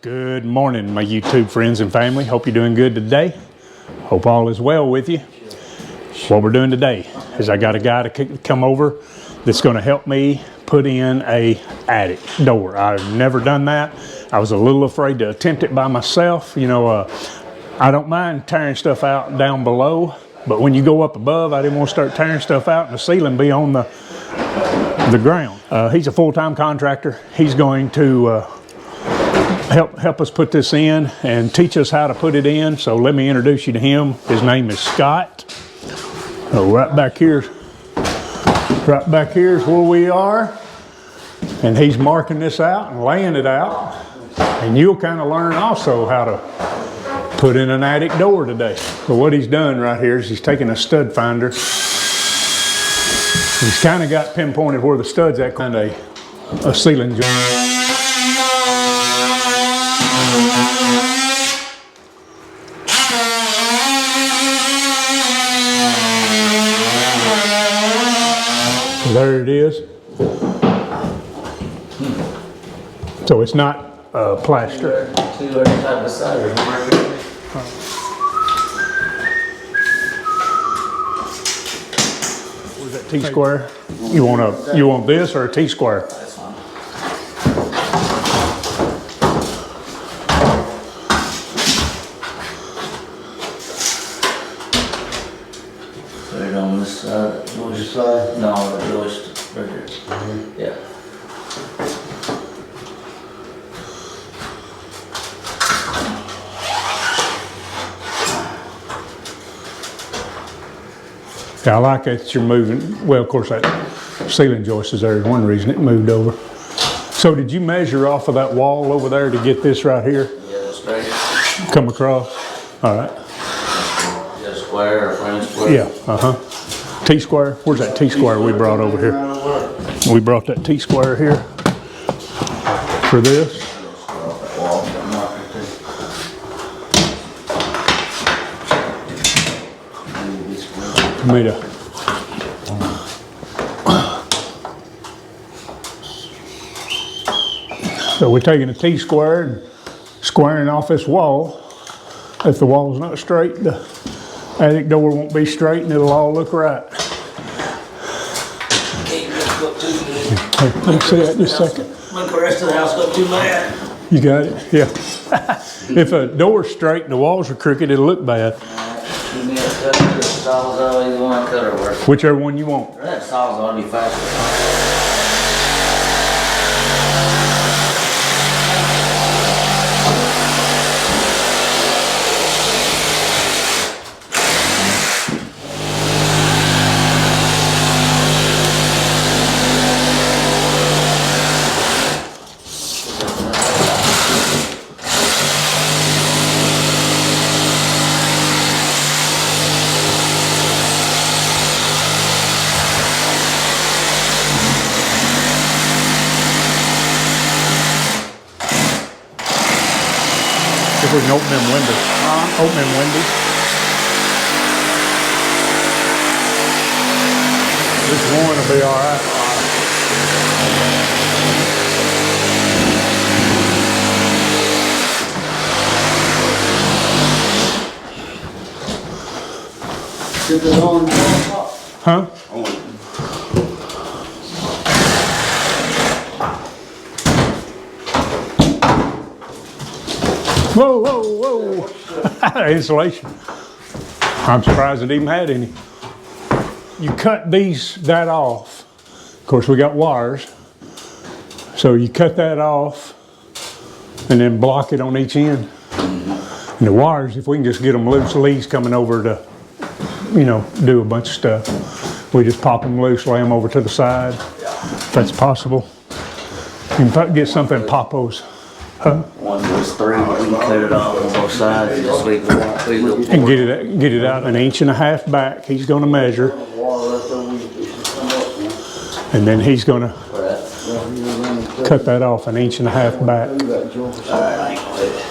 Good morning, my YouTube friends and family. Hope you're doing good today. Hope all is well with you. What we're doing today is I got a guy to come over that's going to help me put in a attic door. I've never done that. I was a little afraid to attempt it by myself. You know, I don't mind tearing stuff out down below, but when you go up above, I didn't want to start tearing stuff out and the ceiling be on the ground. He's a full-time contractor. He's going to help us put this in and teach us how to put it in. So let me introduce you to him. His name is Scott. So right back here is where we are, and he's marking this out and laying it out, and you'll kind of learn also how to put in an attic door today. So what he's done right here is he's taken a stud finder. He's kind of got pinpointed where the stud's at, kind of a ceiling joint. There it is. So it's not plaster. Where's that T-square? You want this or a T-square? That's fine. Put it on this side. This side? No, the joist right here. Yeah. Yeah, I like that you're moving. Well, of course, that ceiling joist is there. One reason it moved over. So did you measure off of that wall over there to get this right here? Yeah, straight. Come across? All right. Yeah, square or French square. Yeah, T-square? Where's that T-square we brought over here? We brought that T-square here for this. So we're taking a T-square and squaring off this wall. If the wall's not straight, the attic door won't be straight and it'll all look right. Let me see that in just a second. Make the rest of the house look too bad. You got it? Yeah. If a door's straight and the walls are crooked, it'll look bad. Give me a cutter or sawzall, either one cutter works. Whichever one you want. That sawzall ought to be faster. If we can open them windows. Open them windows. This one will be all right. Get it on. Huh? Whoa, whoa, whoa. Insulation. I'm surprised it even had any. You cut that off. Of course, we got wires. So you cut that off and then block it on each end. And the wires, if we can just get them loose, Lee's coming over to, do a bunch of stuff. We just pop them loose, lay them over to the side, if that's possible. You can get something Papo's. Huh? One was 3, we can cut it off on both sides and just leave it. And get it out 1.5 inches back. He's going to measure, and then he's going to cut that off 1.5 inches back. All right, I ain't gonna do it.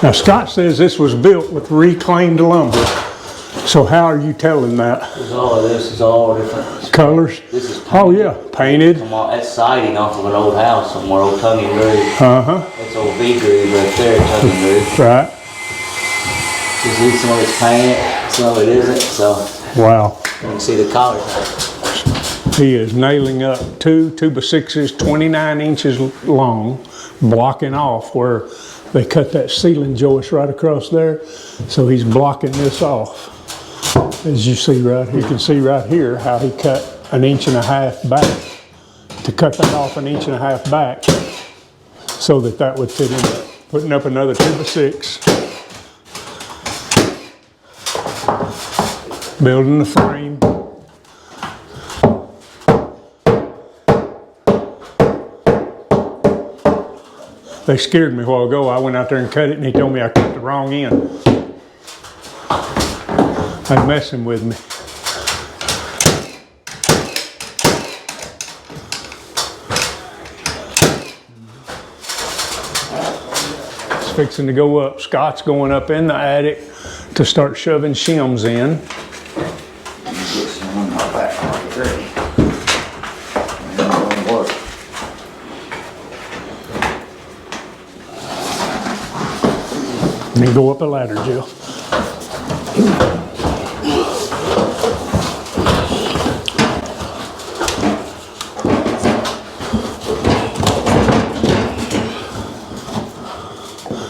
Now Scott says this was built with reclaimed lumber. So how are you telling that? This is all different Colors? This is Oh yeah, painted. That's siding off of an old house somewhere, old tongue and groove. Uh-huh. That's old V groove right there, tongue and groove. Right. You see some of it's painted, some of it isn't, so Wow. you can see the colors. He is nailing up 2x6s, 29 inches long, blocking off where they cut that ceiling joist right across there. So he's blocking this off. As you see right here, you can see right here how he cut 1.5 inches back to cut that off 1.5 inches back so that would fit in there. Putting up another 2x6. Building the frame. They scared me a while ago. I went out there and cut it and he told me I cut the wrong end. They're messing with me. It's fixing to go up. Scott's going up in the attic to start shoving shims in. And then go up a ladder, Jill.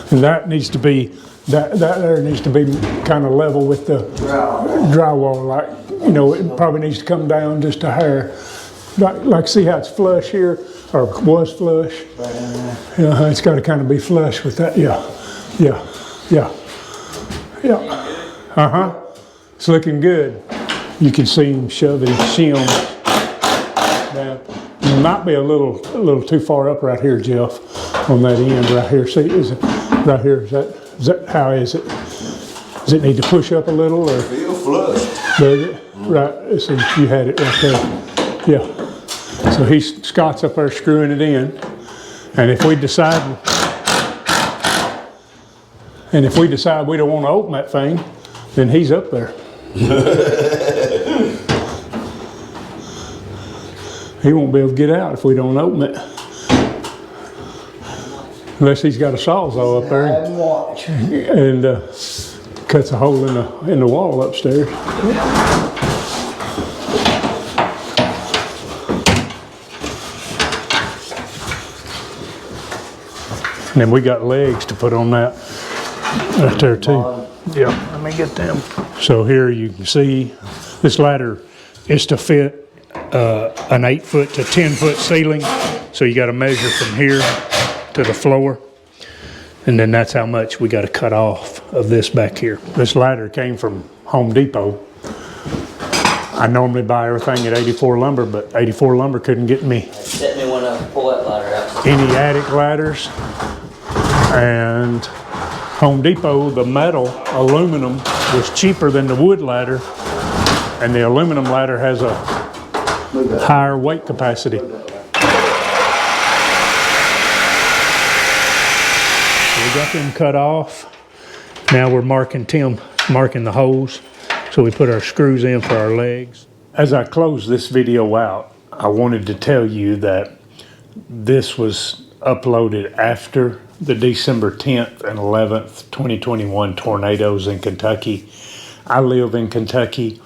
And that needs to be, that there needs to be kind of level with the drywall, like, you know, it probably needs to come down just a hair. Like see how it's flush here, or was flush? Yeah, it's got to kind of be flush with that, yeah. Uh-huh. It's looking good. You can see him shoving shims down. It might be a little too far up right here, Jeff, on that end right here. See, is it right here? Is that how is it? Does it need to push up a little, or? Feel flush. Does it? Right. See, you had it right there. Yeah. So Scott's up there screwing it in, and if we decide we don't want to open that thing, then he's up there. He won't be able to get out if we don't open it. Unless he's got a sawzall up there and cuts a hole in the wall upstairs. And then we got legs to put on that right there too. Yeah, let me get them. So here you can see this ladder is to fit an 8-foot to 10-foot ceiling. So you got to measure from here to the floor. And then that's how much we got to cut off of this back here. This ladder came from Home Depot. I normally buy everything at 84 Lumber, but 84 Lumber couldn't get me Set me one up, pull that ladder out. any attic ladders. And Home Depot, the metal aluminum was cheaper than the wood ladder, and the aluminum ladder has a higher weight capacity. So we got them cut off. Now we're marking the holes, so we put our screws in for our legs. As I close this video out, I wanted to tell you that this was uploaded after the December 10th and 11th, 2021 tornadoes in Kentucky. I live in Kentucky,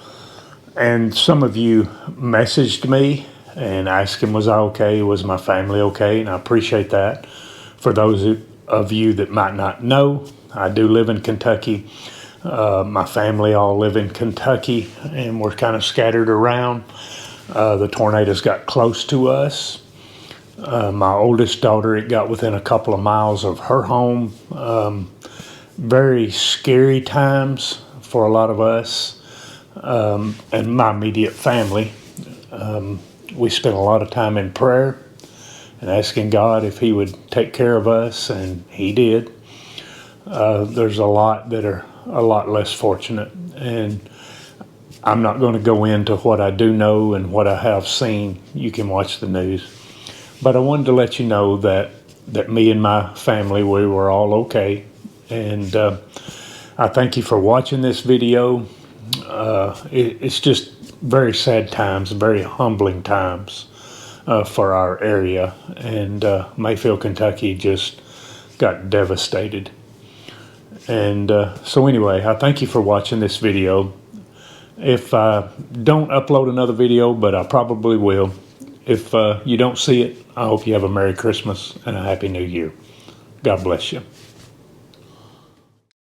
and some of you messaged me and asking was I okay, was my family okay, and I appreciate that. For those of you that might not know, I do live in Kentucky. My family all live in Kentucky, and we're kind of scattered around. The tornadoes got close to us. My oldest daughter, it got within a couple of miles of her home. Very scary times for a lot of us and my immediate family. We spent a lot of time in prayer and asking God if He would take care of us, and He did. There's a lot that are a lot less fortunate, and I'm not going to go into what I do know and what I have seen. You can watch the news. But I wanted to let you know that me and my family, we were all okay, And I thank you for watching this video. It's just very sad times, very humbling times for our area. And Mayfield, Kentucky just got devastated. And so anyway, I thank you for watching this video. If I don't upload another video, but I probably will. If you don't see it, I hope you have a Merry Christmas and a Happy New Year. God bless you.